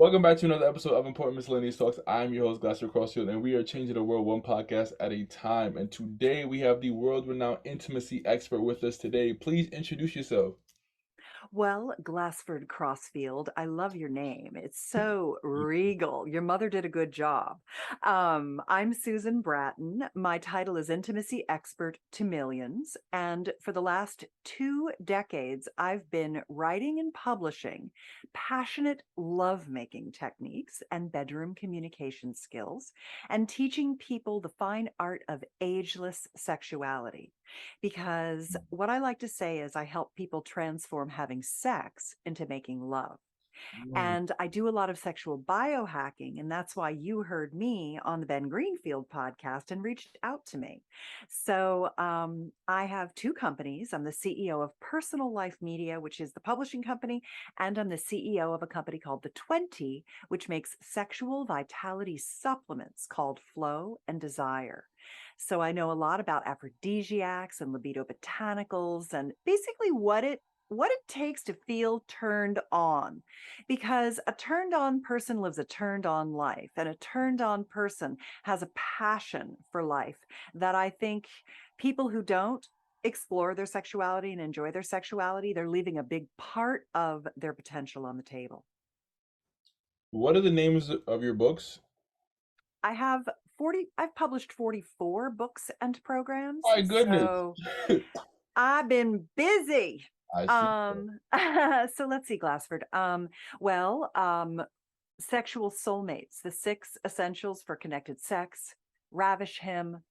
Welcome back to another episode of Important Miscellaneous Talks. I'm your host, Crossfield, and we are changing the world one podcast at a time. And today we have the world-renowned intimacy expert with us today. Please introduce yourself. Well, Glassford Crossfield, I love your name. It's so regal. Your mother did a good job. I'm Susan Bratton. My title is Intimacy Expert to Millions. And for the last 2 decades, I've been writing and publishing passionate lovemaking techniques and bedroom communication skills and teaching people the fine art of ageless sexuality. Because what I like to say is I help people transform having sex into making love. Mm. And I do a lot of sexual biohacking. And that's why you heard me on the Ben Greenfield podcast and reached out to me. So I have two companies. I'm the CEO of Personal Life Media, which is the publishing company. And I'm the CEO of a company called The 20, which makes sexual vitality supplements called Flow and Desire. So I know a lot about aphrodisiacs and libido botanicals and basically what it takes to feel turned on, because a turned on person lives a turned on life, and a turned on person has a passion for life that I think people who don't explore their sexuality and enjoy their sexuality, they're leaving a big part of their potential on the table. What are the names of your books? I have 40, I've published 44 books and programs. My goodness. So I've been busy. I see. So let's see, Glassford. Sexual soulmates, the 6 essentials for connected sex, ravish him,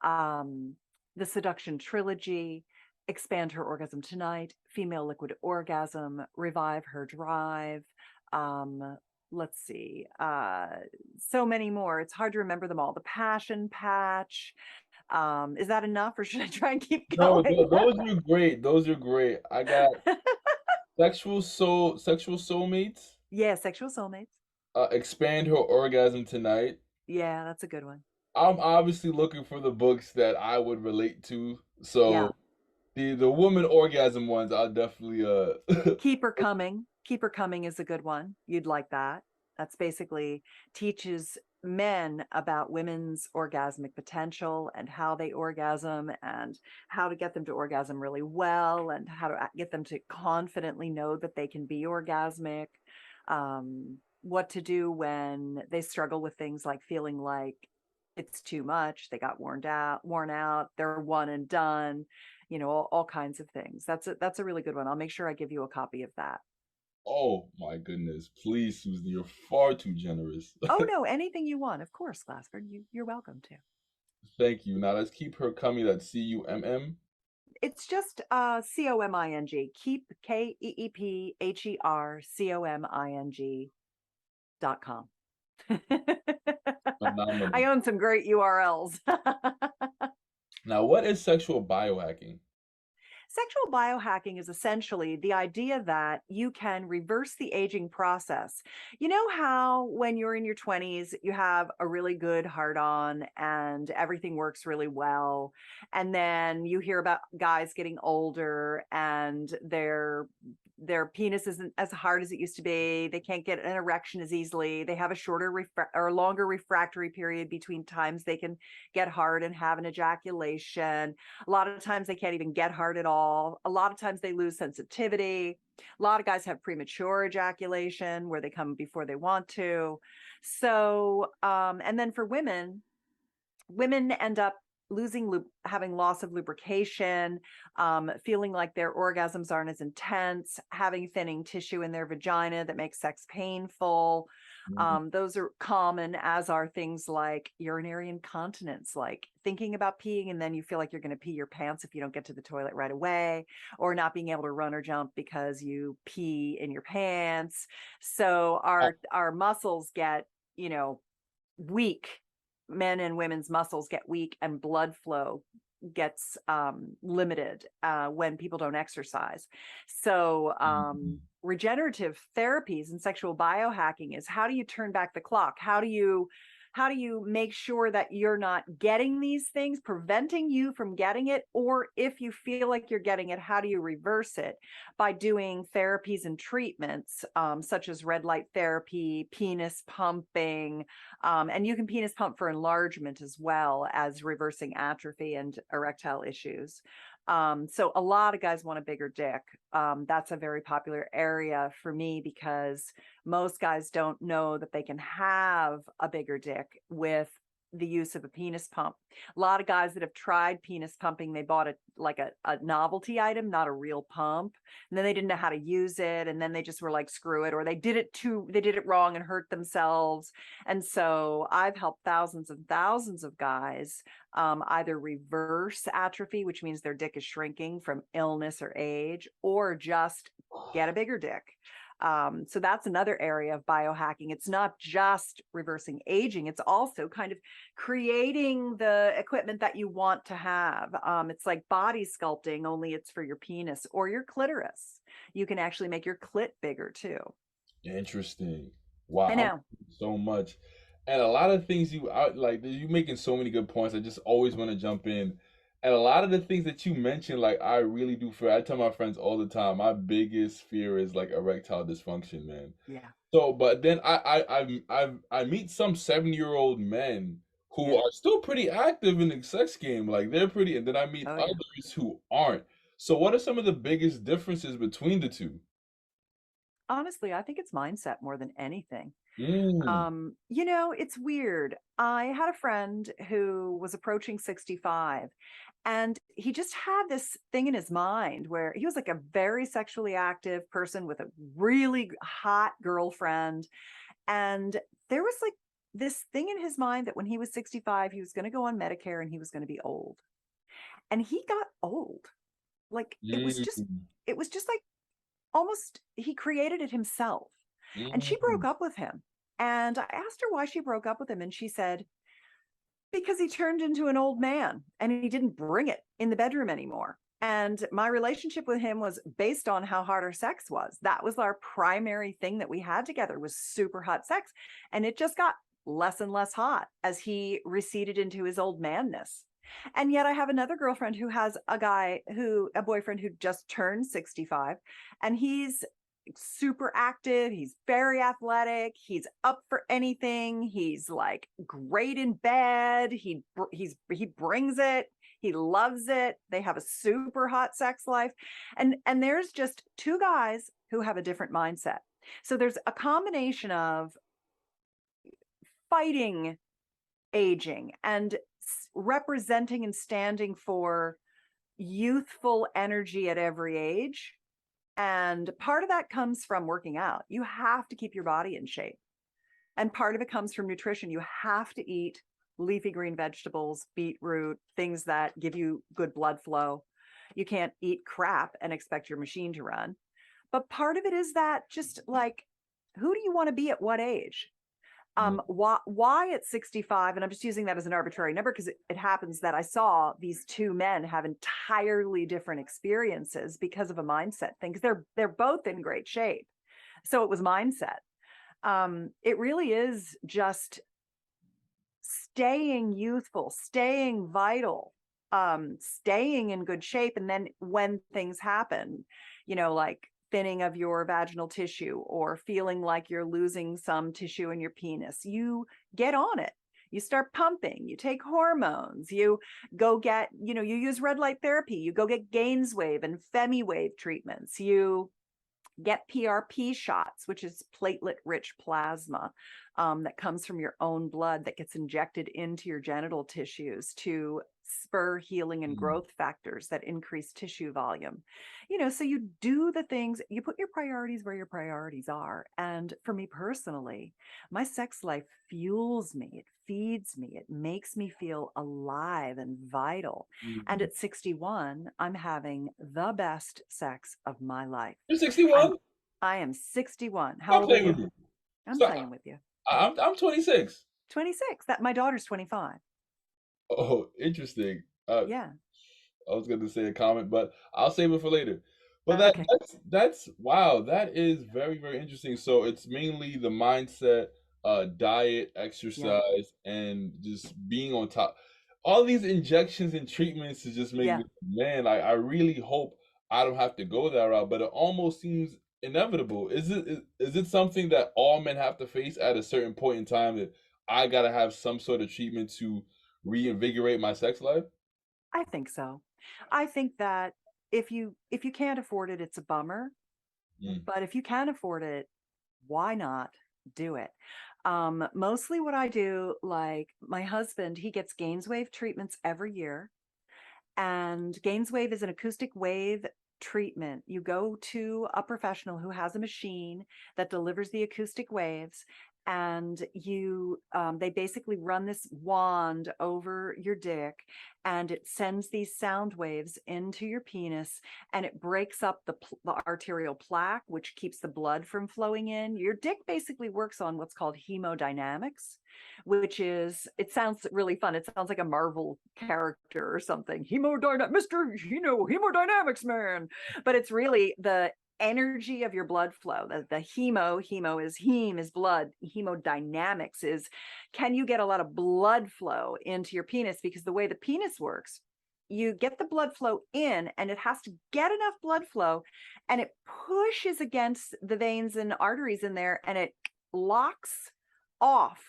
um, the seduction trilogy, expand her orgasm tonight, female liquid orgasm, revive her drive. Um, let's see, so many more. It's hard to remember them all. The passion patch. Is that enough, or should I try and keep No, going? those are great. Those are great. I got sexual soulmates. Yeah, sexual soulmates. Expand her orgasm tonight. Yeah, that's a good one. I'm obviously looking for the books that I would relate to. So Yeah. the woman orgasm ones, I'll definitely Keep Her Coming. Keep Her Coming is a good one. You'd like that. That's basically teaches men about women's orgasmic potential and how they orgasm and how to get them to orgasm really well and how to get them to confidently know that they can be orgasmic. What to do when they struggle with things like feeling like it's too much, they got worn out, they're one and done, all kinds of things. That's a really good one. I'll make sure I give you a copy of that. oh my goodness. Please, Susan, you're far too generous. Oh no, anything you want, of course, Glassford. You're welcome to. Thank you. Now let's keep her coming. That's CUMM. It's just COMING. Keep KEEPHERCOMING.com. I Phenomenal. own some great URLs. Now, what is sexual biohacking? Sexual biohacking is essentially the idea that you can reverse the aging process. You know how when you're in your 20s, you have a really good heart on and everything works really well. And then you hear about guys getting older and their penis isn't as hard as it used to be. They can't get an erection as easily. They have a shorter or longer refractory period between times they can get hard and have an ejaculation. A lot of times they can't even get hard at all. A lot of times they lose sensitivity. A lot of guys have premature ejaculation where they come before they want to. And then for women end up having loss of lubrication, feeling like their orgasms aren't as intense, having thinning tissue in their vagina that makes sex painful. Mhm. Those are common, as are things like urinary incontinence, like thinking about peeing and then you feel like you're going to pee your pants if you don't get to the toilet right away, or not being able to run or jump because you pee in your pants. So our muscles get, weak. Men and women's muscles get weak and blood flow gets limited when people don't exercise. So regenerative therapies and sexual biohacking is, how do you turn back the clock? How do you How do you make sure that you're not getting these things, preventing you from getting it? Or if you feel like you're getting it, how do you reverse it? By doing therapies and treatments, such as red light therapy, penis pumping, and you can penis pump for enlargement as well as reversing atrophy and erectile issues. So a lot of guys want a bigger dick. That's a very popular area for me because most guys don't know that they can have a bigger dick with the use of a penis pump. A lot of guys that have tried penis pumping, they bought a novelty item, not a real pump. And then they didn't know how to use it. And then they just were like, screw it, or they did it wrong and hurt themselves. And so I've helped thousands and thousands of guys either reverse atrophy, which means their dick is shrinking from illness or age, or just get a bigger dick. So that's another area of biohacking. It's not just reversing aging, it's also kind of creating the equipment that you want to have. It's like body sculpting, only it's for your penis or your clitoris. You can actually make your clit bigger too. Interesting. I Wow, know. so much. And a lot of things you making so many good points. I just always want to jump in. And a lot of the things that you mentioned, like I really do fear. I tell my friends all the time, my biggest fear is like erectile dysfunction, man. Yeah. So, but then I meet some 70-year-old men who Yeah. are still pretty active in the sex game. Like they're pretty, and then I meet Oh, yeah. others who aren't. So, what are some of the biggest differences between the two? Honestly, I think it's mindset more than anything. Mm. It's weird. I had a friend who was approaching 65, and he just had this thing in his mind where he was like a very sexually active person with a really hot girlfriend. And there was like this thing in his mind that when he was 65, he was going to go on Medicare and he was going to be old. And he got old. Like Mm. it was just like almost he created it himself. And she broke Mm. up with him. And I asked her why she broke up with him. And she said, because he turned into an old man and he didn't bring it in the bedroom anymore. And my relationship with him was based on how hard our sex was. That was our primary thing that we had together, was super hot sex. And it just got less and less hot as he receded into his old manness. And yet I have another girlfriend who has a boyfriend who just turned 65, and he's super active. He's very athletic. He's up for anything. He's like great in bed. He brings it. He loves it. They have a super hot sex life. And there's just two guys who have a different mindset. So there's a combination of fighting aging and representing and standing for youthful energy at every age. And part of that comes from working out. You have to keep your body in shape. And part of it comes from nutrition. You have to eat leafy green vegetables, beetroot, things that give you good blood flow. You can't eat crap and expect your machine to run. But part of it is that just like, who do you want to be at what age? Mm. Why at 65, and I'm just using that as an arbitrary number because it happens that I saw these two men have entirely different experiences because of a mindset thing, because they're both in great shape. So it was mindset. It really is just staying youthful, staying vital, staying in good shape. And then when things happen, like thinning of your vaginal tissue or feeling like you're losing some tissue in your penis, you get on it. You start pumping, you take hormones, you go get, you use red light therapy, you go get Gainswave and FemiWave treatments, you get PRP shots, which is platelet rich plasma that comes from your own blood that gets injected into your genital tissues to spur healing and Mm. growth factors that increase tissue volume. So you do the things, you put your priorities where your priorities are. And for me personally, my sex life fuels me, it feeds me, it makes me feel alive and vital. And Mm. at 61, I'm having the best sex of my life. You're I'm 61? I am 61. How Stop old are playing with you? me. I'm Stop. playing with you. I'm 26. 26. That my daughter's 25. Oh, interesting. Yeah. I was going to say a comment, but I'll save it for later. But that Okay. that's wow, that is very, very interesting. So it's mainly the mindset diet, Yeah. exercise, and just being on top. All these injections and treatments to just make Yeah. me, man, I really hope I don't have to go that route, but it almost seems inevitable. Is it something that all men have to face at a certain point in time that I gotta have some sort of treatment to reinvigorate my sex life? I think so. I think that if you can't afford it, it's a bummer. Mm, But if you can afford it, why not do it? Mostly what I do, like my husband, he gets Gainswave treatments every year. And Gainswave is an acoustic wave treatment. You go to a professional who has a machine that delivers the acoustic waves, and they basically run this wand over your dick, and it sends these sound waves into your penis, and it breaks up the arterial plaque, which keeps the blood from flowing in. Your dick basically works on what's called hemodynamics, which is, it sounds really fun. It sounds like a Marvel character or something. Mr. Hemodynamics man. But it's really the energy of your blood flow. The hemo is heme is blood. Hemodynamics is, can you get a lot of blood flow into your penis? Because the way the penis works, you get the blood flow in, and it has to get enough blood flow, and it pushes against the veins and arteries in there, and it locks off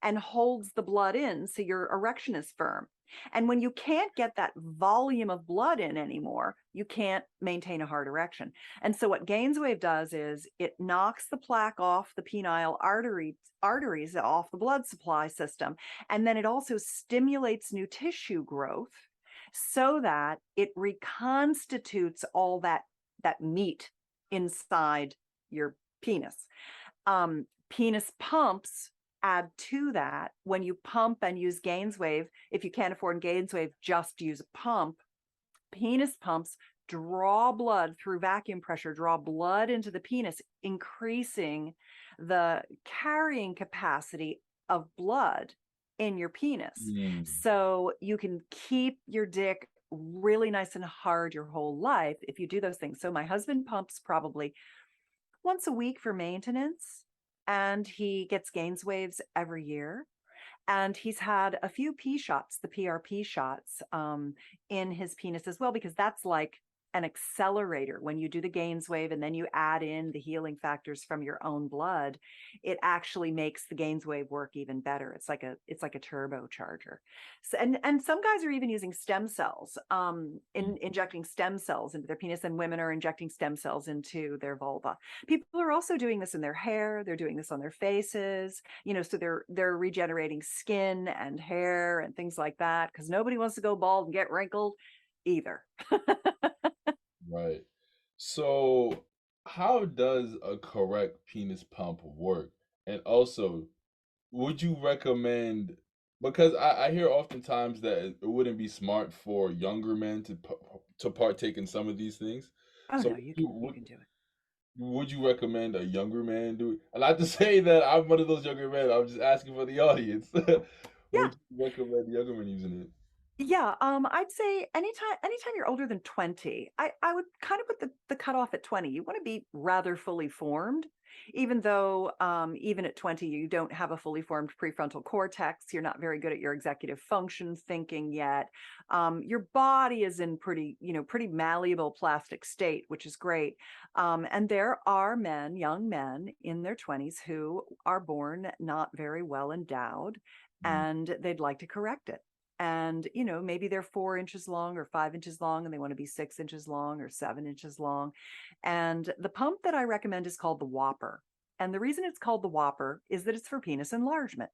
and holds the blood in, so your erection is firm. And when you can't get that volume of blood in anymore, you can't maintain a hard erection. And so what Gainswave does is it knocks the plaque off the penile arteries off the blood supply system. And then it also stimulates new tissue growth so that it reconstitutes all that meat inside your penis. Penis pumps add to that. When you pump and use Gainswave, if you can't afford Gainswave, just use a pump. Penis pumps draw blood through vacuum pressure, draw blood into the penis, increasing the carrying capacity of blood in your penis. mm, So you can keep your dick really nice and hard your whole life if you do those things. So my husband pumps probably once a week for maintenance, and he gets Gainswaves every year. And he's had a few P shots, the PRP shots, in his penis as well, because that's like an accelerator. When you do the Gainswave and then you add in the healing factors from your own blood, it actually makes the Gainswave work even better. It's like a turbocharger. So, and some guys are even using stem cells, mm. injecting stem cells into their penis, and women are injecting stem cells into their vulva. People are also doing this in their hair. They're doing this on their faces, so they're regenerating skin and hair and things like that, because nobody wants to go bald and get wrinkled either. Right. So, how does a correct penis pump work? And also, would you recommend, because I hear oftentimes that it wouldn't be smart for younger men to partake in some of these things. Oh So no, you can do it. would you recommend a younger man do it? And not to say that I'm one of those younger men, I'm just asking for the audience. Yeah. Would you recommend younger men using it? Yeah, I'd say anytime you're older than 20, I would kind of put the cutoff at 20. You want to be rather fully formed, even though even at 20 you don't have a fully formed prefrontal cortex. You're not very good at your executive function thinking yet. Your body is in pretty malleable plastic state, which is great. And there are young men in their 20s who are born not very well endowed, Mm, and they'd like to correct it. And maybe they're 4 inches long or 5 inches long, and they want to be 6 inches long or 7 inches long. And the pump that I recommend is called the Whopper. And the reason it's called the Whopper is that it's for penis enlargement.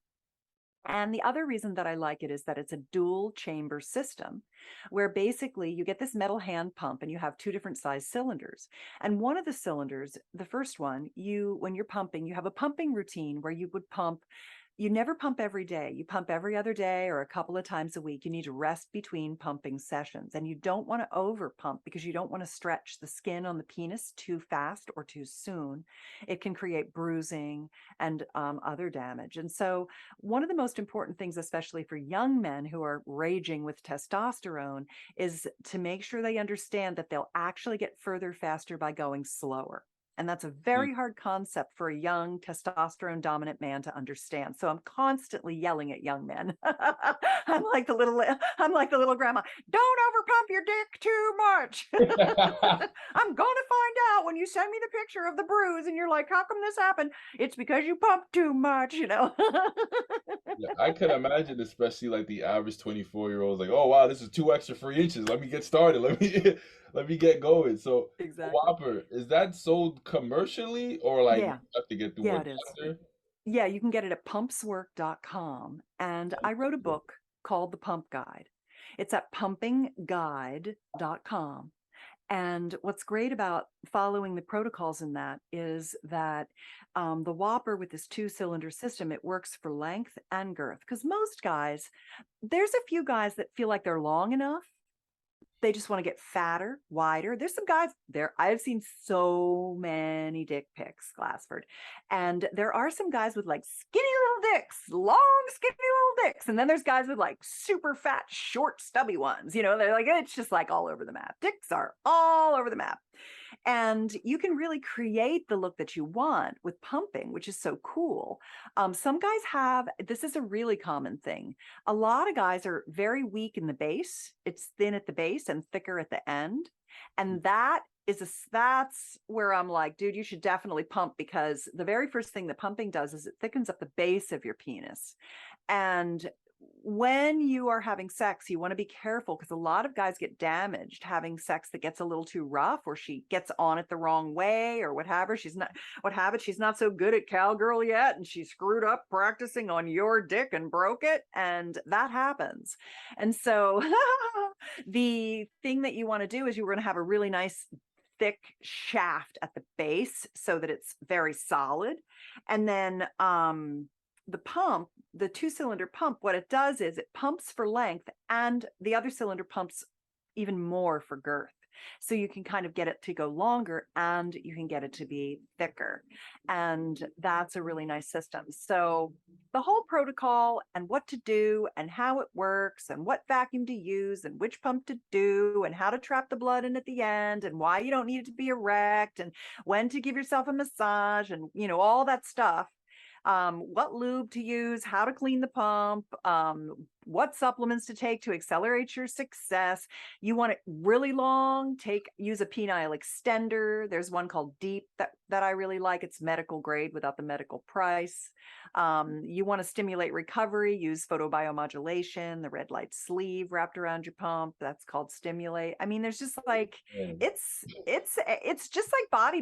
And the other reason that I like it is that it's a dual chamber system, where basically you get this metal hand pump and you have two different size cylinders. And one of the cylinders, the first one, when you're pumping, you have a pumping routine where you never pump every day. You pump every other day or a couple of times a week. You need to rest between pumping sessions. And you don't want to over pump, because you don't want to stretch the skin on the penis too fast or too soon. It can create bruising and other damage. And so, one of the most important things, especially for young men who are raging with testosterone, is to make sure they understand that they'll actually get further faster by going slower. And that's a Mm. very hard concept for a young testosterone dominant man to understand. So I'm constantly yelling at young men. I'm like the little grandma. Don't overpump your dick too much. I'm going to find out when you send me the picture of the bruise and you're like, how come this happened? It's because you pumped too much, you know? Yeah, I could imagine, especially like the average 24-year-old, like, oh wow, this is 2 extra free inches. Let me get started. Let me let me get going. So the Exactly. Whopper, is that sold commercially or like you Yeah. have to get through a Yeah, it is. doctor? Yeah, you can get it at pumpswork.com. And I wrote a book called The Pump Guide. It's at pumpingguide.com. And what's great about following the protocols in that is that the Whopper with this two-cylinder system, it works for length and girth. Because most guys, there's a few guys that feel like they're long enough. They just want to get fatter, wider. There's some guys there. I've seen so many dick pics, Glassford. And there are some guys with like skinny little dicks, long, skinny little dicks. And then there's guys with like super fat, short, stubby ones. You know, they're like, it's just like all over the map. Dicks are all over the map. And you can really create the look that you want with pumping, which is so cool. Some guys have, this is a really common thing. A lot of guys are very weak in the base. It's thin at the base and thicker at the end. And that's where I'm like, dude, you should definitely pump, because the very first thing that pumping does is it thickens up the base of your penis. And when you are having sex, you want to be careful, because a lot of guys get damaged having sex that gets a little too rough, or she gets on it the wrong way, or whatever. She's not so good at cowgirl yet, and she screwed up practicing on your dick and broke it, and that happens. And so the thing that you want to do is you want to have a really nice thick shaft at the base so that it's very solid. And then the pump, the two-cylinder pump, what it does is it pumps for length, and the other cylinder pumps even more for girth. So you can kind of get it to go longer, and you can get it to be thicker. And that's a really nice system. So the whole protocol and what to do and how it works and what vacuum to use and which pump to do and how to trap the blood in at the end and why you don't need it to be erect and when to give yourself a massage and, you know, all that stuff. What lube to use, how to clean the pump, what supplements to take to accelerate your success. You want it really long, use a penile extender. There's one called Deep that I really like. It's medical grade without the medical price. You want to stimulate recovery, use photobiomodulation, the red light sleeve wrapped around your pump. That's called Stimulate. I mean, there's just like, Man, it's just like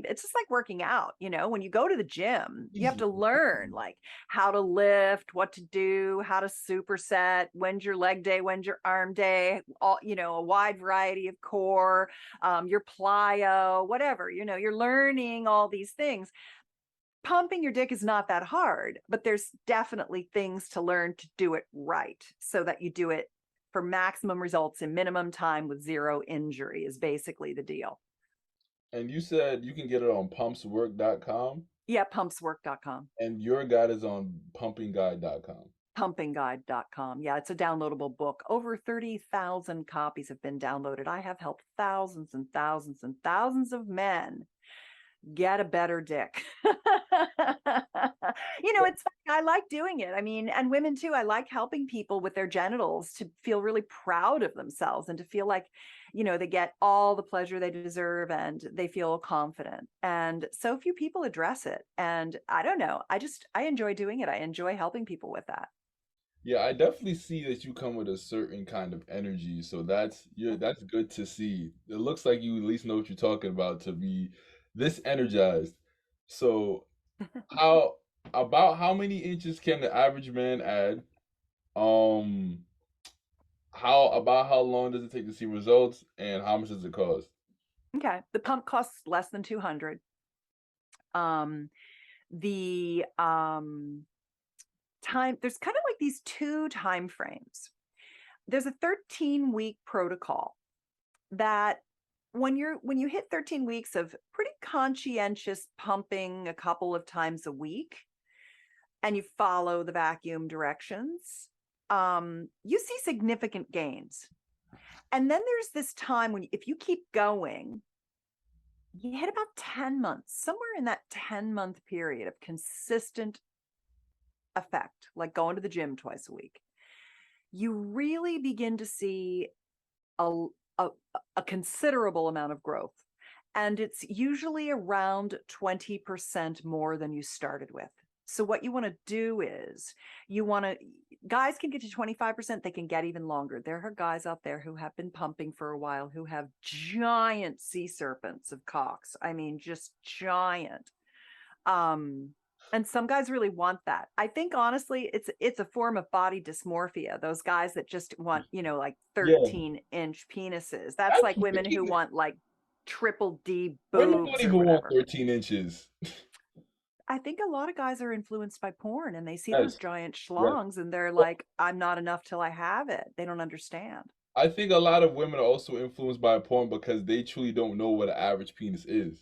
it's just like working out. You know, when you go to the gym, you have easy. to learn like how to lift, what to do, how to superset, when's your leg day, when's your arm day, all, you know, a wide variety of core, your plyo, whatever, you know, you're learning all these things. Pumping your dick is not that hard, but there's definitely things to learn to do it right, so that you do it for maximum results in minimum time with zero injury is basically the deal. And you said you can get it on pumpswork.com, Yeah, pumpswork.com. and your guide is on pumpingguide.com. Pumpingguide.com. Yeah, it's a downloadable book. Over 30,000 copies have been downloaded. I have helped thousands and thousands and thousands of men get a better dick. You know, it's funny. I like doing it. I mean, and women too. I like helping people with their genitals to feel really proud of themselves and to feel like, you know, they get all the pleasure they deserve and they feel confident. And so few people address it. And I don't know. I enjoy doing it. I enjoy helping people with that. Yeah, I definitely see that you come with a certain kind of energy, so that's good to see. It looks like you at least know what you're talking about to be this energized. So, how about how many inches can the average man add? Um, how long does it take to see results, and how much does it cost? Okay. The pump costs less than 200. Um, the time, there's kind of like these two time frames. There's a 13-week protocol that when you hit 13 weeks of pretty conscientious pumping a couple of times a week and you follow the vacuum directions, you see significant gains. And then there's this time when if you keep going, you hit about 10 months, somewhere in that 10-month period of consistent effect, like going to the gym twice a week, you really begin to see a, a, a considerable amount of growth. And it's usually around 20% more than you started with. So what you want to do is you want to, guys can get to 25%, they can get even longer. There are guys out there who have been pumping for a while who have giant sea serpents of cocks. I mean, just giant. Um, and some guys really want that. I think honestly, it's a form of body dysmorphia. Those guys that just want, like Yeah, 13-inch penises. That's like actually, women who want like triple D women don't boobs or even want whatever. 13 inches. I think a lot of guys are influenced by porn and they see those Yes, giant yes. schlongs and they're But like, I'm not enough till I have it. They don't understand. I think a lot of women are also influenced by porn because they truly don't know what an average penis is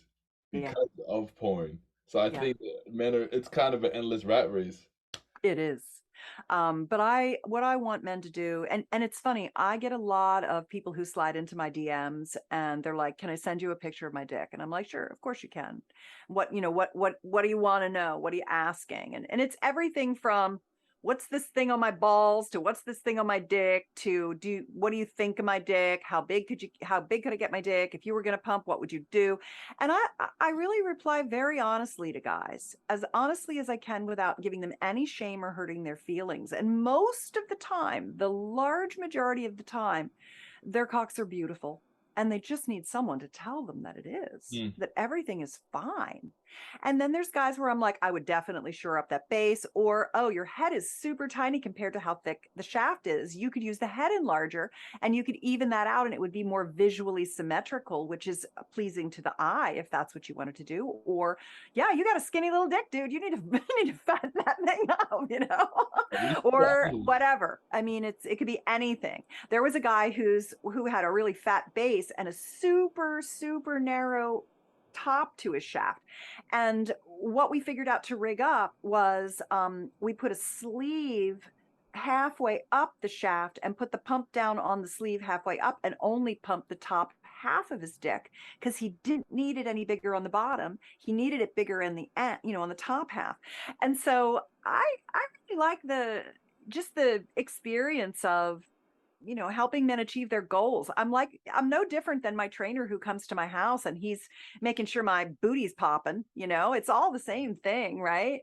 Yeah. because of porn. So I Yeah. think that men are, it's kind of an endless rat race. It is. But what I want men to do, and it's funny, I get a lot of people who slide into my DMs and they're like, "Can I send you a picture of my dick?" And I'm like, "Sure, of course you can." What do you want to know? What are you asking? And it's everything from what's this thing on my balls to what's this thing on my dick to what do you think of my dick? How big could I get my dick? If you were going to pump, what would you do? And I really reply very honestly to guys, as honestly as I can without giving them any shame or hurting their feelings. And most of the time, the large majority of the time, their cocks are beautiful. And they just need someone to tell them that it is, Mm. that everything is fine. And then there's guys where I'm like, I would definitely shore up that base, or, oh, your head is super tiny compared to how thick the shaft is. You could use the head enlarger and you could even that out and it would be more visually symmetrical, which is pleasing to the eye if that's what you wanted to do. Or yeah, you got a skinny little dick, dude, you need to you need to fatten that thing up, At least for the or eyes. whatever. I mean, it could be anything. There was a guy who had a really fat base and a super narrow top to his shaft. And what we figured out to rig up was we put a sleeve halfway up the shaft and put the pump down on the sleeve halfway up and only pump the top half of his dick because he didn't need it any bigger on the bottom. He needed it bigger in the end, on the top half. And so I really like the experience of helping men achieve their goals. I'm no different than my trainer who comes to my house and he's making sure my booty's popping. It's all the same thing, right?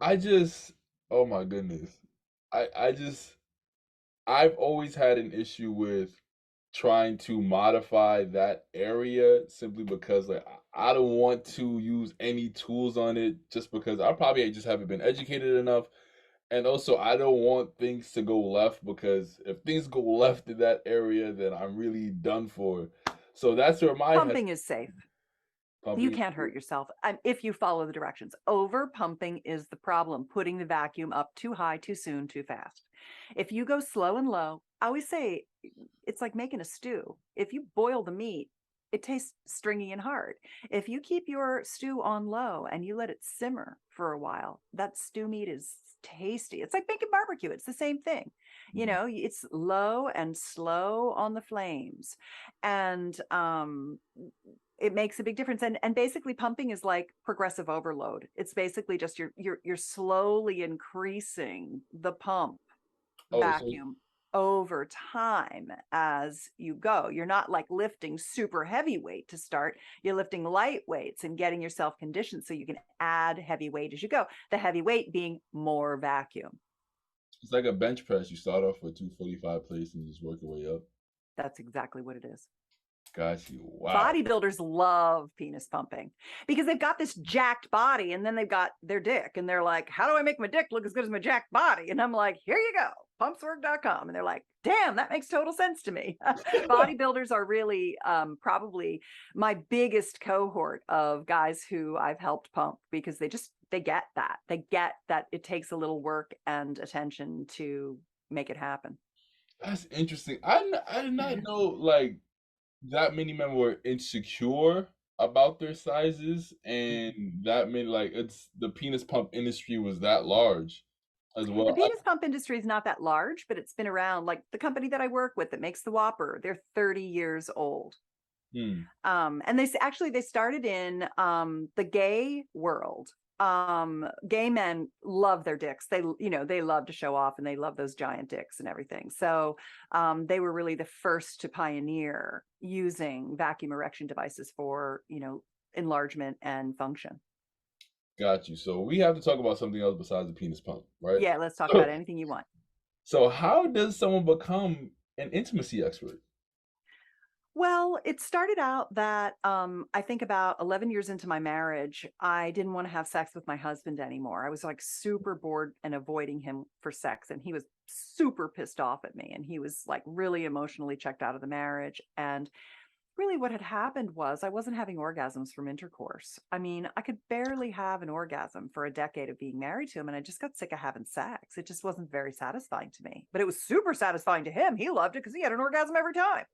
I just, oh my goodness. I just, I've always had an issue with trying to modify that area simply because like I don't want to use any tools on it just because I probably just haven't been educated enough. And also I don't want things to go left because if things go left in that area, then I'm really done for. So that's where my head Pumping is safe. You pumping. can't hurt yourself if you follow the directions. Over pumping is the problem, putting the vacuum up too high, too soon, too fast. If you go slow and low, I always say it's like making a stew. If you boil the meat, it tastes stringy and hard. If you keep your stew on low and you let it simmer for a while, that stew meat is tasty. It's like making barbecue. It's the same thing. It's low and slow on the flames. And it makes a big difference. And basically pumping is like progressive overload. It's basically just you're slowly increasing the pump Oh, so vacuum over time as you go. You're not like lifting super heavy weight to start. You're lifting light weights and getting yourself conditioned so you can add heavy weight as you go. The heavy weight being more vacuum. it's like a bench press. You start off with 245 plates and just work your way up. That's exactly what it is. Got you. Wow. Bodybuilders love penis pumping because they've got this jacked body and then they've got their dick and they're like, how do I make my dick look as good as my jacked body? And I'm like, here you go, pumpswork.com. And they're like, damn, that makes total sense to me. Bodybuilders are really probably my biggest cohort of guys who I've helped pump because they get that it takes a little work and attention to make it happen. That's interesting. I did not know like that many men were insecure about their sizes, and that many like it's the penis pump industry was that large as The well. penis pump industry is not that large, but it's been around. Like the company that I work with that makes the Whopper, they're 30 years old. And actually they started in the gay world. Gay men love their dicks. They love to show off, and they love those giant dicks and everything. So they were really the first to pioneer using vacuum erection devices for, enlargement and function. Got you. So we have to talk about something else besides the penis pump, right? Yeah, let's talk about So, anything you want. so how does someone become an intimacy expert? Well, it started out that I think about 11 years into my marriage, I didn't want to have sex with my husband anymore. I was like super bored and avoiding him for sex. And he was super pissed off at me. And he was like really emotionally checked out of the marriage. And really, what had happened was I wasn't having orgasms from intercourse. I mean, I could barely have an orgasm for a decade of being married to him. And I just got sick of having sex. It just wasn't very satisfying to me, but it was super satisfying to him. He loved it because he had an orgasm every time.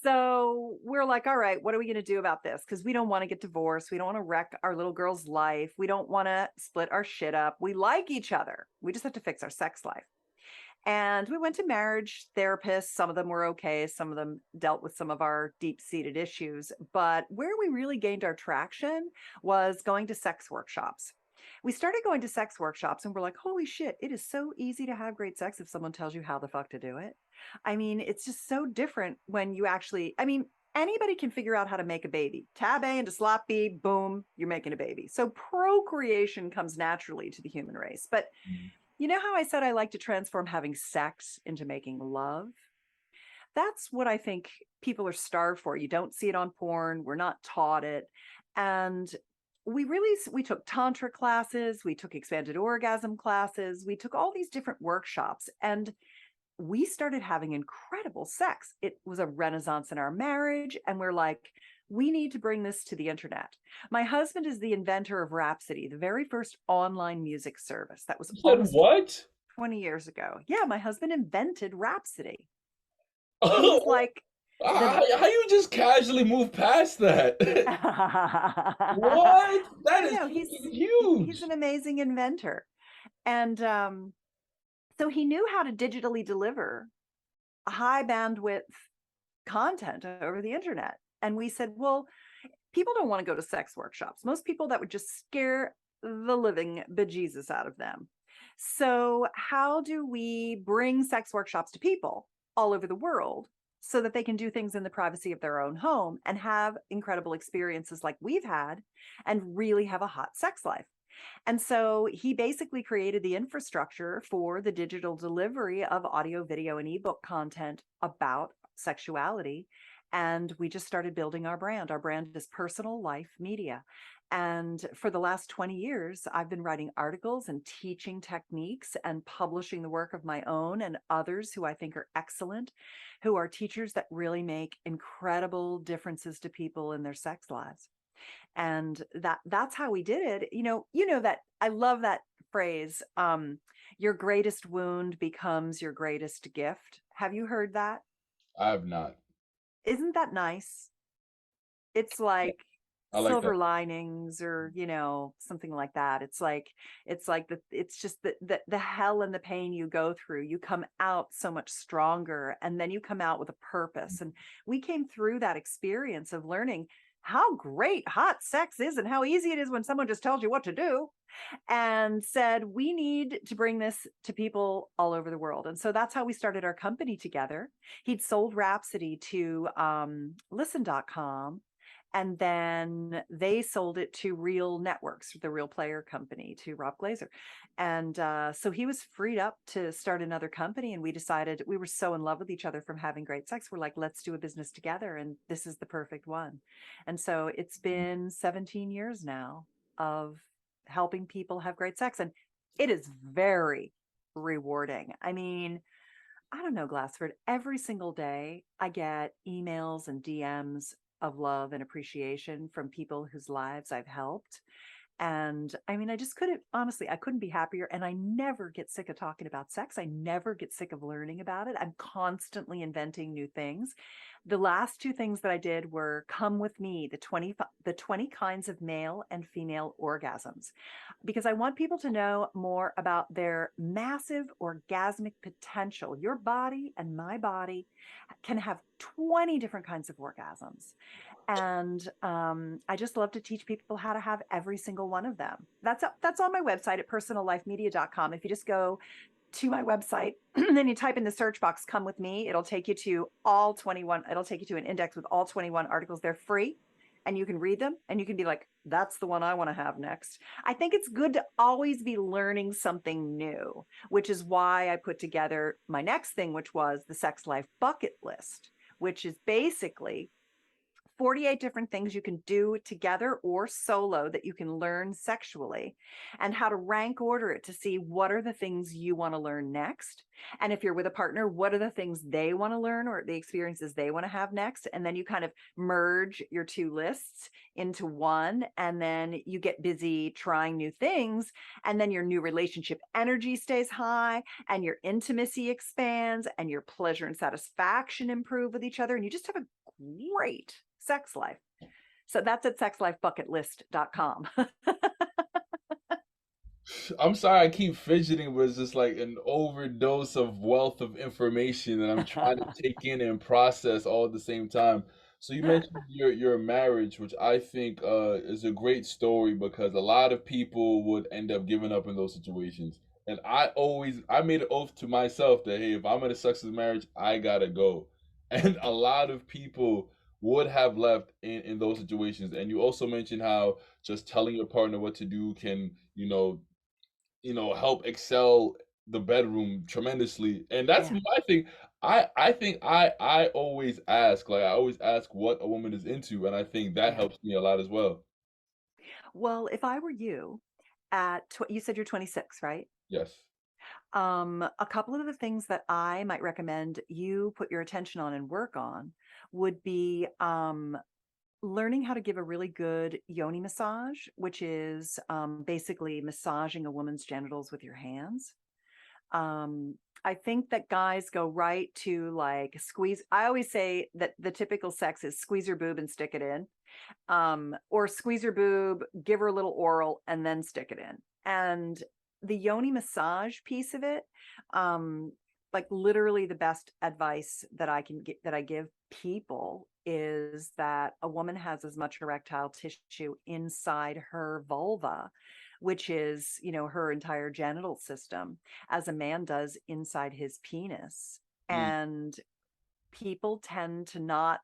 So we're like, all right, what are we going to do about this? Because we don't want to get divorced. We don't want to wreck our little girl's life. We don't want to split our shit up. We like each other. We just have to fix our sex life. And we went to marriage therapists. Some of them were okay. Some of them dealt with some of our deep-seated issues. But where we really gained our traction was going to sex workshops. We started going to sex workshops and we're like, holy shit, it is so easy to have great sex if someone tells you how the fuck to do it. I mean, it's just so different when you actually, I mean, anybody can figure out how to make a baby. Tab A into slot B, boom, you're making a baby. So procreation comes naturally to the human race. But you know how I said I like to transform having sex into making love? That's what I think people are starved for. You don't see it on porn. We're not taught it. And we took tantra classes, we took expanded orgasm classes, we took all these different workshops, and we started having incredible sex. It was a renaissance in our marriage, and we're like, we need to bring this to the internet. My husband is the inventor of Rhapsody, the very first online music service. That was You said almost what? 20 years ago. Yeah, my husband invented Rhapsody. He was how, like the how you just casually move past that? What? That I is know fucking he's huge. an amazing inventor. And so he knew how to digitally deliver high bandwidth content over the internet. And we said, well, people don't want to go to sex workshops. Most people, that would just scare the living bejesus out of them. So how do we bring sex workshops to people all over the world so that they can do things in the privacy of their own home and have incredible experiences like we've had and really have a hot sex life? And so he basically created the infrastructure for the digital delivery of audio, video, and ebook content about sexuality. And we just started building our brand. Our brand is Personal Life Media. And for the last 20 years, I've been writing articles and teaching techniques and publishing the work of my own and others who I think are excellent, who are teachers that really make incredible differences to people in their sex lives. And that's how we did it. You know that I love that phrase, your greatest wound becomes your greatest gift. Have you heard that? I have not. Isn't that nice? It's like I like that. silver linings, or something like that. It's just the hell and the pain you go through, you come out so much stronger, and then you come out with a purpose. And we came through that experience of learning how great hot sex is and how easy it is when someone just tells you what to do, and said, we need to bring this to people all over the world. And so that's how we started our company together. He'd sold Rhapsody to listen.com, and then they sold it to Real Networks, the Real Player company, to Rob Glazer. And so he was freed up to start another company. And we decided, we were so in love with each other from having great sex. We're like, let's do a business together. And this is the perfect one. And so it's been 17 years now of helping people have great sex. And it is very rewarding. I mean, I don't know, Glassford, every single day I get emails and DMs of love and appreciation from people whose lives I've helped. And I mean, I just couldn't, honestly, I couldn't be happier. And I never get sick of talking about sex. I never get sick of learning about it. I'm constantly inventing new things. The last two things that I did were Come With Me, the 20 kinds of male and female orgasms, because I want people to know more about their massive orgasmic potential. Your body and my body can have 20 different kinds of orgasms. And I just love to teach people how to have every single one of them. That's on my website at personallifemedia.com. If you just go to my website, then you type in the search box, Come With Me, it'll take you to all 21. It'll take you to an index with all 21 articles. They're free and you can read them and you can be like, that's the one I want to have next. I think it's good to always be learning something new, which is why I put together my next thing, which was the Sex Life Bucket List, which is basically 48 different things you can do together or solo that you can learn sexually, and how to rank order it to see what are the things you want to learn next. And if you're with a partner, what are the things they want to learn or the experiences they want to have next? And then you kind of merge your two lists into one, and then you get busy trying new things. And then your new relationship energy stays high, and your intimacy expands, and your pleasure and satisfaction improve with each other. And you just have a great sex life. So that's at sexlifebucketlist.com. I'm sorry I keep fidgeting, but it's just like an overdose of wealth of information that I'm trying to take in and process all at the same time. So you mentioned your marriage, which I think is a great story because a lot of people would end up giving up in those situations. And I made an oath to myself that hey, if I'm in a sexless marriage, I gotta go. And a lot of people would have left in those situations. And you also mentioned how just telling your partner what to do can, help excel the bedroom tremendously. And that's Yeah, my thing. I think I always ask, like I always ask what a woman is into, and I think that yeah. helps me a lot as well. Well, if I were you, you said you're 26, right? Yes. A couple of the things that I might recommend you put your attention on and work on would be learning how to give a really good yoni massage, which is basically massaging a woman's genitals with your hands. I think that guys go right to like squeeze. I always say that the typical sex is squeeze her boob and stick it in, or squeeze her boob, give her a little oral, and then stick it in. And the yoni massage piece of it, um, like literally the best advice that I can get that I give people is that a woman has as much erectile tissue inside her vulva, which is, her entire genital system, as a man does inside his penis. Mm, And people tend to not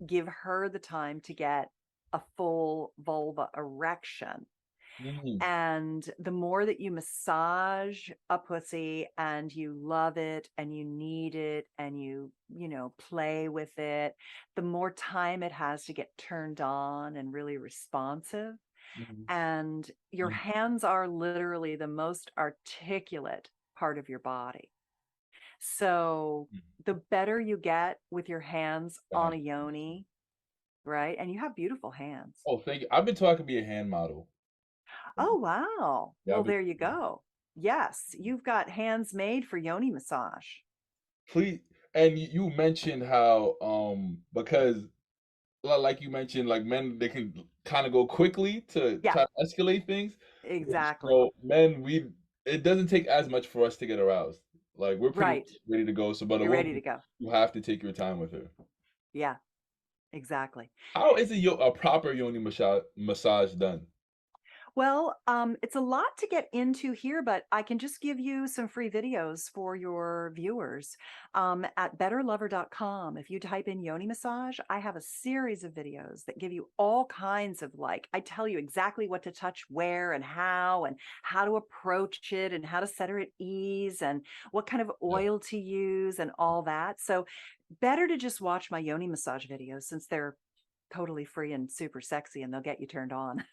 give her the time to get a full vulva erection. mm, And the more that you massage a pussy and you love it and you need it and play with it, the more time it has to get turned on and really responsive. mm, And your mm, hands are literally the most articulate part of your body. So mm. the better you get with your hands on a Facts. yoni, right? And you have beautiful hands. Oh, thank you. I've been talking to be a hand model. Oh, wow. Yeah, Well, there you go. Yes, you've got hands made for yoni massage. please. And you mentioned how because like you mentioned, like men they can kind of go quickly to Yeah, try to escalate things. exactly. So men, we it doesn't take as much for us to get aroused. Like we're pretty Right. ready to go. So, but a You're ready to woman, go. you have to take your time with her. Yeah, exactly. How is a proper yoni massage done? Well, it's a lot to get into here, but I can just give you some free videos for your viewers at betterlover.com. If you type in yoni massage, I have a series of videos that give you all kinds of I tell you exactly what to touch where and how to approach it and how to set her at ease and what kind of Yeah. oil to use and all that. So better to just watch my yoni massage videos since they're totally free and super sexy and they'll get you turned on.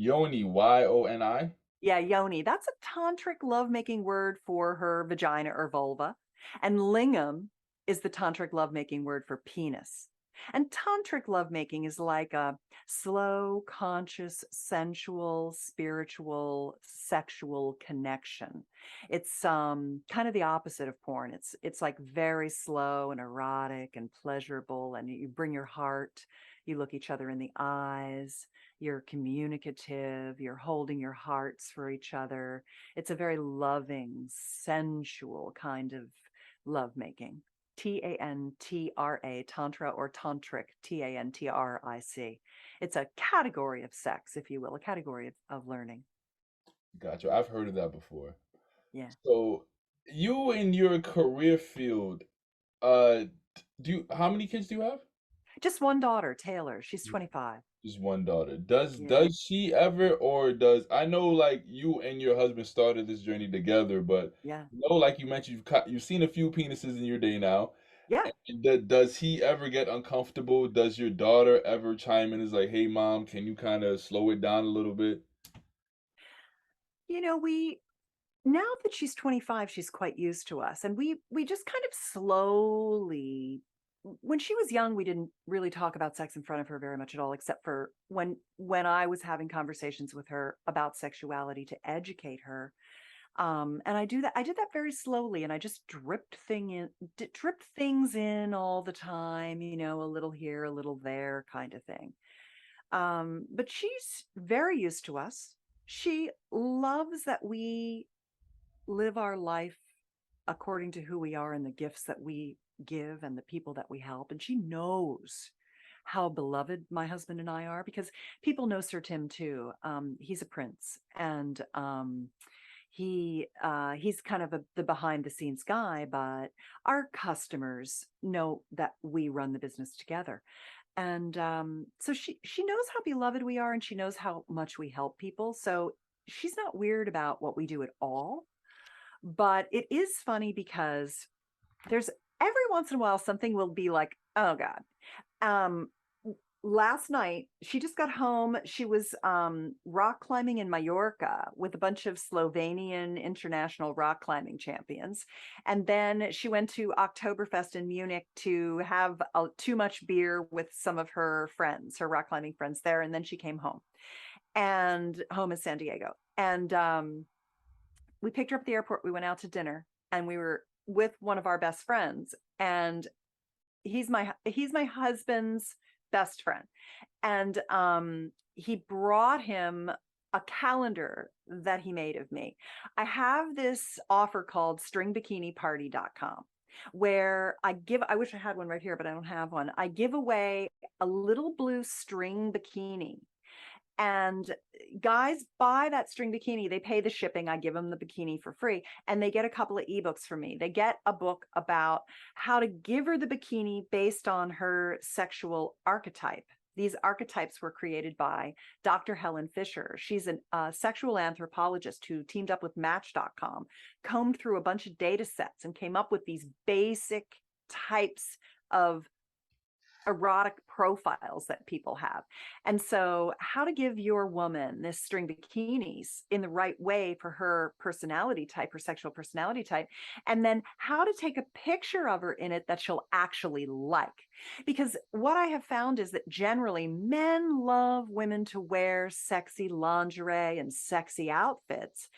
Yoni, Yoni. Yeah, yoni. That's a tantric lovemaking word for her vagina or vulva. And lingam is the tantric lovemaking word for penis. And tantric lovemaking is like a slow, conscious, sensual, spiritual, sexual connection. It's kind of the opposite of porn. It's like very slow and erotic and pleasurable, and you bring your heart, you look each other in the eyes, you're communicative, you're holding your hearts for each other. It's a very loving, sensual kind of lovemaking. Tantra, Tantra or Tantric, Tantric. It's a category of sex, if you will, a category of learning. Gotcha. I've heard of that before. Yeah. So you in your career field, uh, how many kids do you have? Just one daughter, Taylor. She's 25. Just one daughter. Does Yeah. does she ever or does I know like you and your husband started this journey together, but Yeah. like you mentioned, you've seen a few penises in your day now. Yeah. And does he ever get uncomfortable? Does your daughter ever chime in? Is like, hey mom, can you kind of slow it down a little bit? You know, we now that she's 25, she's quite used to us. And we just kind of slowly, when she was young, we didn't really talk about sex in front of her very much at all, except for when I was having conversations with her about sexuality to educate her. And I did that very slowly, and I just dripped things in all the time, a little here, a little there kind of thing. But she's very used to us. She loves that we live our life according to who we are and the gifts that we give and the people that we help. And she knows how beloved my husband and I are, because people know Sir Tim too. He's a prince, and he's kind of the behind the scenes guy, but our customers know that we run the business together. And so she knows how beloved we are, and she knows how much we help people. So she's not weird about what we do at all. But it is funny because there's every once in a while something will be like, oh God. Um, Last night she just got home. She was rock climbing in Mallorca with a bunch of Slovenian international rock climbing champions, and then she went to Oktoberfest in Munich to have too much beer with some of her friends, her rock climbing friends there, and then she came home, and home is San Diego. And we picked her up at the airport. We went out to dinner, and we were with one of our best friends, and he's my husband's best friend. And he brought him a calendar that he made of me. I have this offer called stringbikiniparty.com, where I wish I had one right here, but I don't have one. I give away a little blue string bikini, and guys buy that string bikini, they pay the shipping, I give them the bikini for free, and they get a couple of ebooks from me. They get a book about how to give her the bikini based on her sexual archetype. These archetypes were created by Dr. Helen Fisher. She's a sexual anthropologist who teamed up with Match.com, combed through a bunch of data sets, and came up with these basic types of erotic profiles that people have. And so, how to give your woman this string bikinis in the right way for her personality type, her sexual personality type, and then how to take a picture of her in it that she'll actually like. Because what I have found is that generally men love women to wear sexy lingerie and sexy outfits,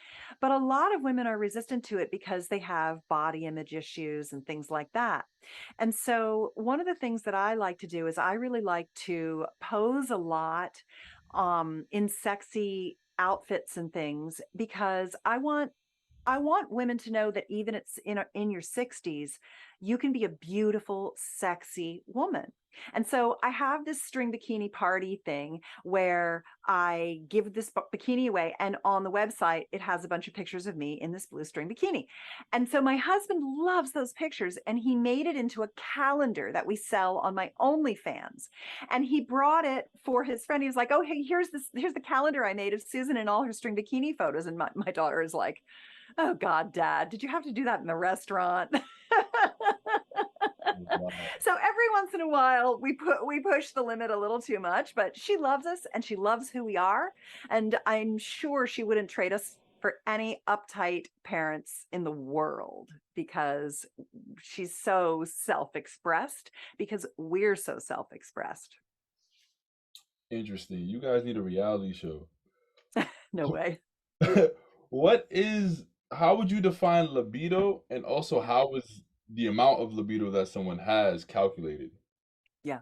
but a lot of women are resistant to it because they have body image issues and things like that. And so one of the things that I like to do is I really like to pose a lot in sexy outfits and things, because I want women to know that even it's in your 60s, you can be a beautiful, sexy woman. And so I have this string bikini party thing where I give this bikini away, and on the website it has a bunch of pictures of me in this blue string bikini. And so my husband loves those pictures, and he made it into a calendar that we sell on my OnlyFans. And he brought it for his friend. He was like, "Oh, hey, here's the calendar I made of Susan and all her string bikini photos." And my daughter is like, "Oh God, Dad, did you have to do that in the restaurant?" Wow. So every once in a while we push the limit a little too much, but she loves us and she loves who we are, and I'm sure she wouldn't trade us for any uptight parents in the world, because she's so self-expressed, because we're so self-expressed. Interesting. You guys need a reality show. No way. What is, how would you define libido? And also, how is the amount of libido that someone has calculated? Yeah.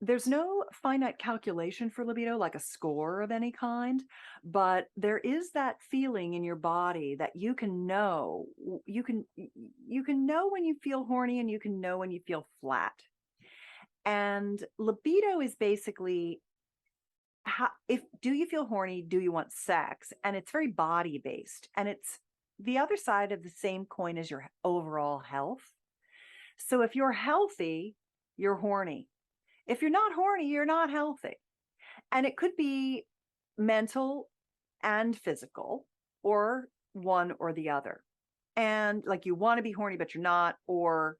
There's no finite calculation for libido, like a score of any kind, but there is that feeling in your body that you can know. You can know when you feel horny, and you can know when you feel flat. And libido is basically, how, if do you feel horny, do you want sex? And it's very body based, and it's the other side of the same coin as your overall health. So if you're healthy, you're horny. If you're not horny, you're not healthy. And it could be mental and physical, or one or the other. And like, you want to be horny, but you're not, or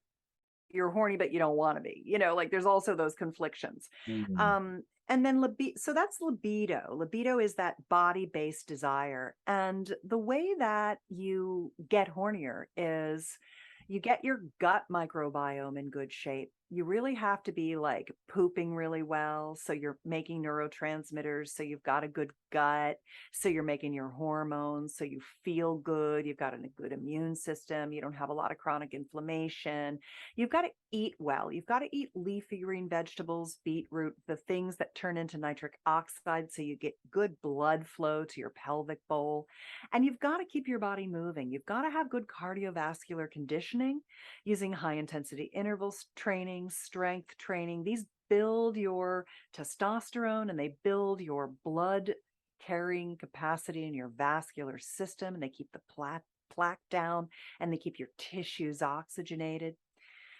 you're horny, but you don't want to be, like there's also those conflictions. Mm. And then libido, so that's libido. Libido is that body-based desire. And the way that you get hornier is you get your gut microbiome in good shape. You really have to be like pooping really well. So you're making neurotransmitters. So you've got a good gut. So you're making your hormones. So you feel good. You've got a good immune system. You don't have a lot of chronic inflammation. You've got to eat well. You've got to eat leafy green vegetables, beetroot, the things that turn into nitric oxide. So you get good blood flow to your pelvic bowl. And you've got to keep your body moving. You've got to have good cardiovascular conditioning using high intensity intervals training, strength training. These build your testosterone, and they build your blood carrying capacity in your vascular system, and they keep the plaque down, and they keep your tissues oxygenated.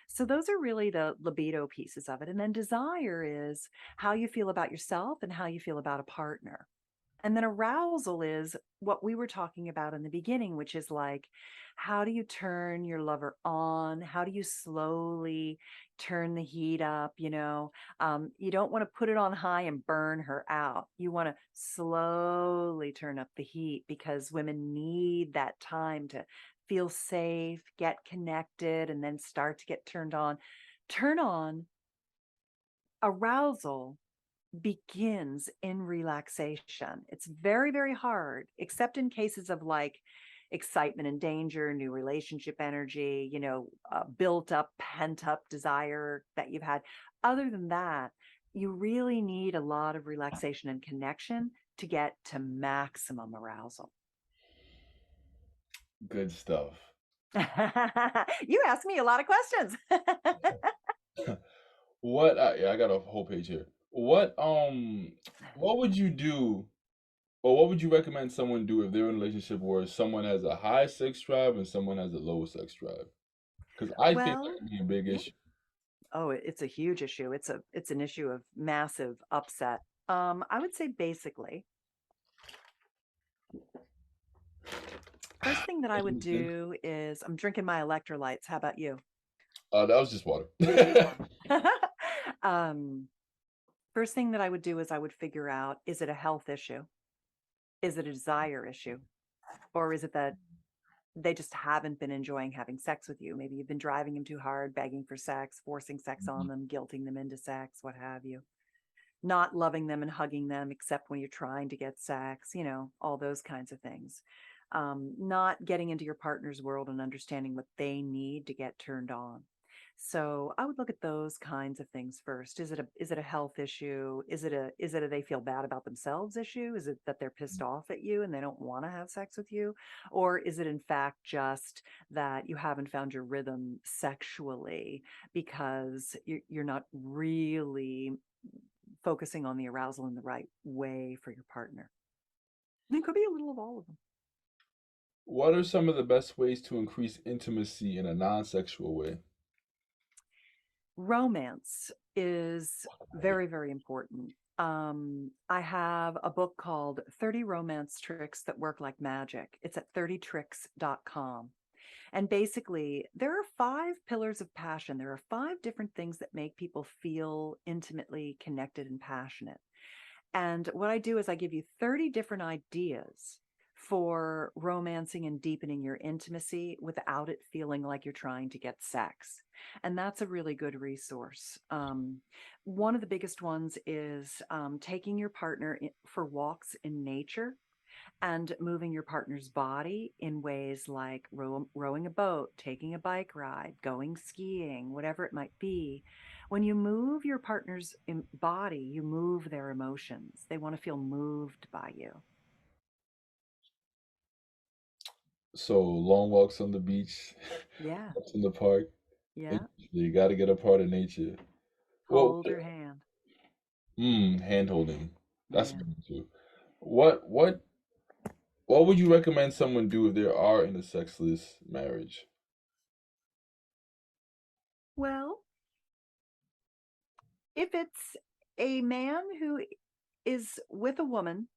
So those are really the libido pieces of it. And then desire is how you feel about yourself and how you feel about a partner. And then arousal is what we were talking about in the beginning, which is like, how do you turn your lover on? How do you slowly turn the heat up? You don't want to put it on high and burn her out. You want to slowly turn up the heat, because women need that time to feel safe, get connected, and then start to get turned on. Turn on, arousal begins in relaxation. It's very, very hard, except in cases of like excitement and danger, new relationship energy, built up, pent up desire that you've had. Other than that, you really need a lot of relaxation and connection to get to maximum arousal. Good stuff. You asked me a lot of questions. What? Yeah, I got a whole page here. What would you do, or what would you recommend someone do if they're in a relationship where someone has a high sex drive and someone has a low sex drive? Because I think that Well, could be a big yeah. issue. Oh, it's a huge issue. It's an issue of massive upset. I would say basically, first thing that I would Think? do is, I'm drinking my electrolytes. How about you? That was just water. um, First thing that I would do is I would figure out, is it a health issue? Is it a desire issue? Or is it that they just haven't been enjoying having sex with you? Maybe you've been driving them too hard, begging for sex, forcing sex on them, guilting them into sex, what have you. Not loving them and hugging them except when you're trying to get sex, all those kinds of things. Not getting into your partner's world and understanding what they need to get turned on. So I would look at those kinds of things first. Is it a health issue? Is it a they feel bad about themselves issue? Is it that they're pissed off at you and they don't want to have sex with you? Or is it in fact just that you haven't found your rhythm sexually, because you're not really focusing on the arousal in the right way for your partner? And it could be a little of all of them. What are some of the best ways to increase intimacy in a non-sexual way? Romance is Right. very, very important. I have a book called 30 Romance Tricks That Work Like Magic. It's at 30tricks.com. And basically, there are 5 pillars of passion. There are 5 different things that make people feel intimately connected and passionate. And what I do is I give you 30 different ideas for romancing and deepening your intimacy without it feeling like you're trying to get sex. And that's a really good resource. One of the biggest ones is taking your partner for walks in nature and moving your partner's body in ways like rowing a boat, taking a bike ride, going skiing, whatever it might be. When you move your partner's body, you move their emotions. They want to feel moved by you. So long walks on the beach, Yeah. walks in the park. Yeah. You got to get a part of nature. Well, Hold your hand. hand holding. That's Yeah. big too. What would you recommend someone do if they are in a sexless marriage? Well, if it's a man who is with a woman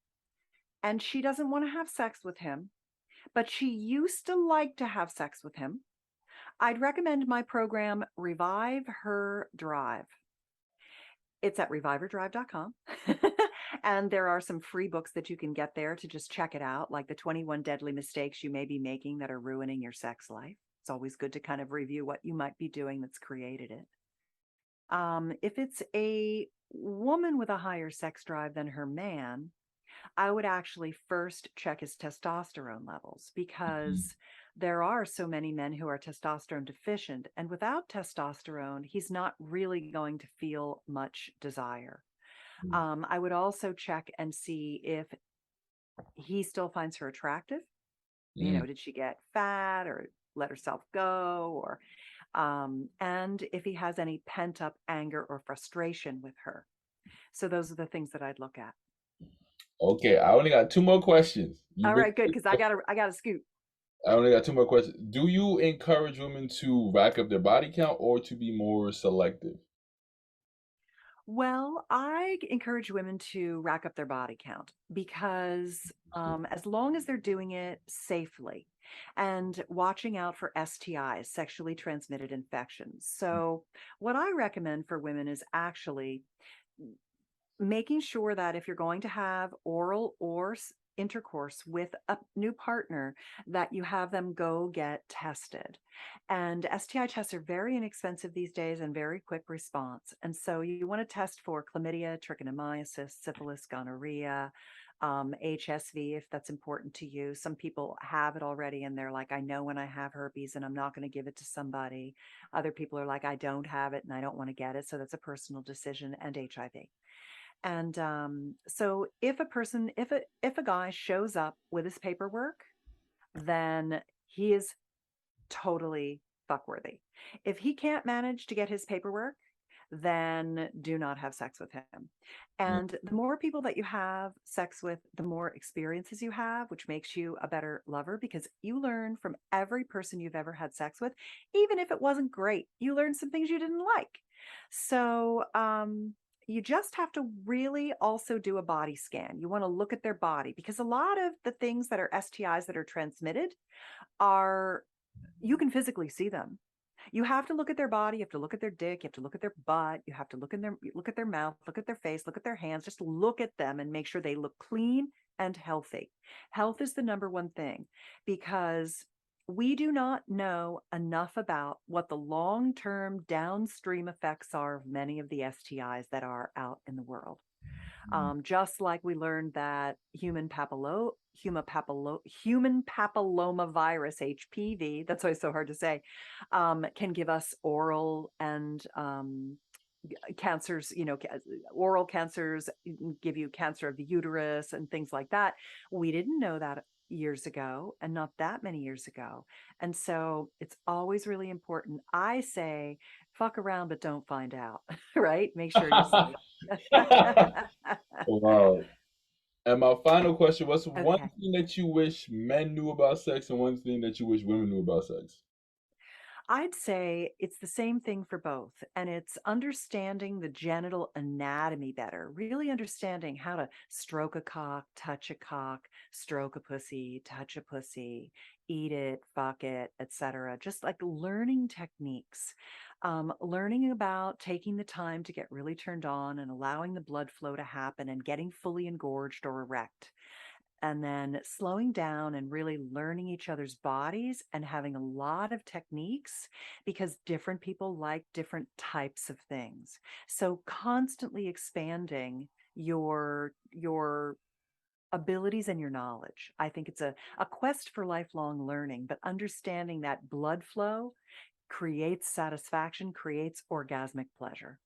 and she doesn't want to have sex with him, but she used to like to have sex with him, I'd recommend my program, Revive Her Drive. It's at reviverdrive.com. And there are some free books that you can get there to just check it out, like the 21 Deadly Mistakes You May Be Making That Are Ruining Your Sex Life. It's always good to kind of review what you might be doing that's created it. If it's a woman with a higher sex drive than her man, I would actually first check his testosterone levels Mhm. because there are so many men who are testosterone deficient. And without testosterone, he's not really going to feel much desire. I would also check and see if he still finds her attractive. You Mm. know, did she get fat or let herself go? Or, and if he has any pent up anger or frustration with her. So those are the things that I'd look at. Okay, I only got two more questions. You All bring. right, good, because I gotta scoot. I only got two more questions. Do you encourage women to rack up their body count or to be more selective? Well, I encourage women to rack up their body count because as long as they're doing it safely and watching out for STIs, sexually transmitted infections. So, what I recommend for women is actually making sure that if you're going to have oral or intercourse with a new partner, that you have them go get tested. And STI tests are very inexpensive these days and very quick response. And so you want to test for chlamydia, trichomoniasis, syphilis, gonorrhea, HSV, if that's important to you. Some people have it already and they're like, I know when I have herpes and I'm not going to give it to somebody. Other people are like, I don't have it and I don't want to get it. So that's a personal decision, and HIV. And so if a guy shows up with his paperwork, then he is totally fuckworthy. If he can't manage to get his paperwork, then do not have sex with him. Mm, And the more people that you have sex with, the more experiences you have, which makes you a better lover because you learn from every person you've ever had sex with, even if it wasn't great, you learn some things you didn't like. So, you just have to really also do a body scan. You want to look at their body because a lot of the things that are STIs that are transmitted are, you can physically see them. You have to look at their body, you have to look at their dick, you have to look at their butt, you have to look at their mouth, look at their face, look at their hands, just look at them and make sure they look clean and healthy. Health is the number one thing because we do not know enough about what the long-term downstream effects are of many of the STIs that are out in the world. mm. Just like we learned that human papilloma virus (HPV), that's why it's so hard to say, can give us oral and cancers, oral cancers, give you cancer of the uterus and things like that. We didn't know that years ago, and not that many years ago. And so it's always really important. I say, fuck around, but don't find out, right? Make sure you're safe. Wow. And my final question: what's one Okay. thing that you wish men knew about sex, and one thing that you wish women knew about sex? I'd say it's the same thing for both. And it's understanding the genital anatomy better, really understanding how to stroke a cock, stroke a pussy, touch a pussy, eat it, fuck it, etc. Just like learning techniques, learning about taking the time to get really turned on and allowing the blood flow to happen and getting fully engorged or erect. and then slowing down and really learning each other's bodies and having a lot of techniques because different people like different types of things. So constantly expanding your abilities and your knowledge. I think it's a quest for lifelong learning, but understanding that blood flow creates satisfaction, creates orgasmic pleasure.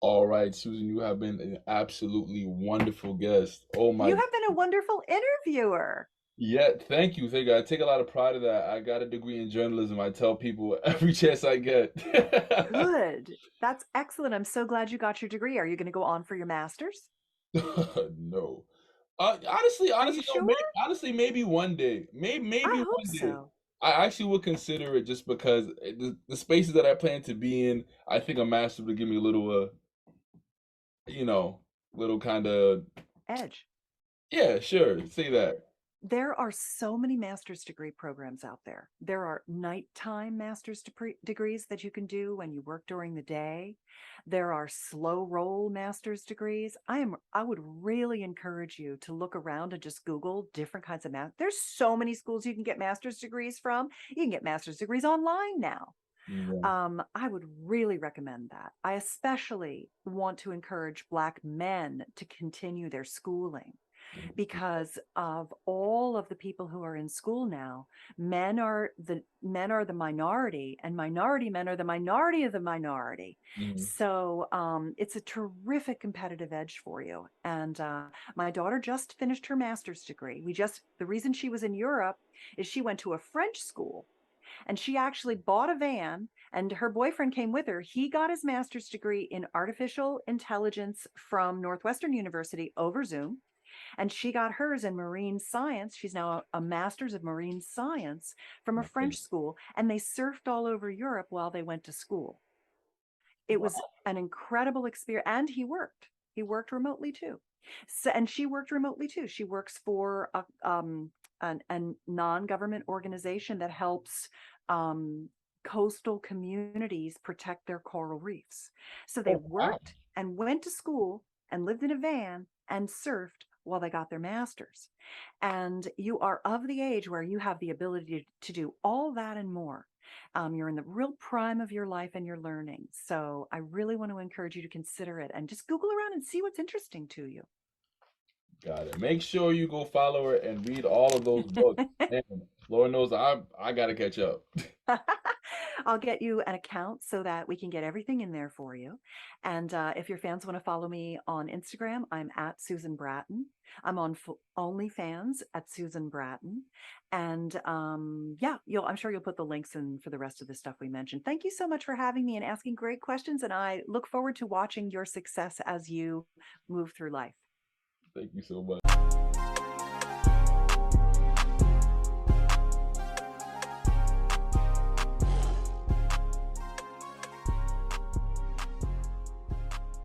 All right, Susan, you have been an absolutely wonderful guest. Oh You my, have been a wonderful interviewer. yeah, thank you, thank you. I take a lot of pride of that. I got a degree in journalism. I tell people every chance I get. Good. That's excellent. I'm so glad you got your degree. Are you going to go on for your master's? No. Honestly, Are you honestly, no. sure? Honestly, maybe one day. Maybe I hope one day. so. I actually would consider it just because the spaces that I plan to be in, I think a master would give me a little, you know, little kind of, Edge. yeah, sure, say that. There are so many master's degree programs out there. There are nighttime master's degrees that you can do when you work during the day. There are slow roll master's degrees. I would really encourage you to look around and just Google different kinds of math. There's so many schools you can get master's degrees from. You can get master's degrees online now. Yeah. I would really recommend that. I especially want to encourage Black men to continue their schooling because of all of the people who are in school now. Men are the minority, and minority men are the minority of the minority. Mhm. So it's a terrific competitive edge for you. And my daughter just finished her master's degree. The reason she was in Europe is she went to a French school, and she actually bought a van, and her boyfriend came with her. He got his master's degree in artificial intelligence from Northwestern University over Zoom, and she got hers in marine science. She's now a master's of marine science from a Okay. French school, and they surfed all over Europe while they went to school. It was Wow. an incredible experience, and he worked remotely too. So, and she worked remotely too. She works for a non-government organization that helps um, coastal communities protect their coral reefs. So they Oh, wow. worked and went to school and lived in a van and surfed while they got their masters. And you are of the age where you have the ability to do all that and more. You're in the real prime of your life and your learning. So I really want to encourage you to consider it and just Google around and see what's interesting to you. Got it. Make sure you go follow her and read all of those books. And Lord knows I gotta catch up. I'll get you an account so that we can get everything in there for you. And if your fans want to follow me on Instagram, I'm at Susan Bratton. I'm on OnlyFans at Susan Bratton. And yeah, I'm sure you'll put the links in for the rest of the stuff we mentioned. Thank you so much for having me and asking great questions. And I look forward to watching your success as you move through life. Thank you so much.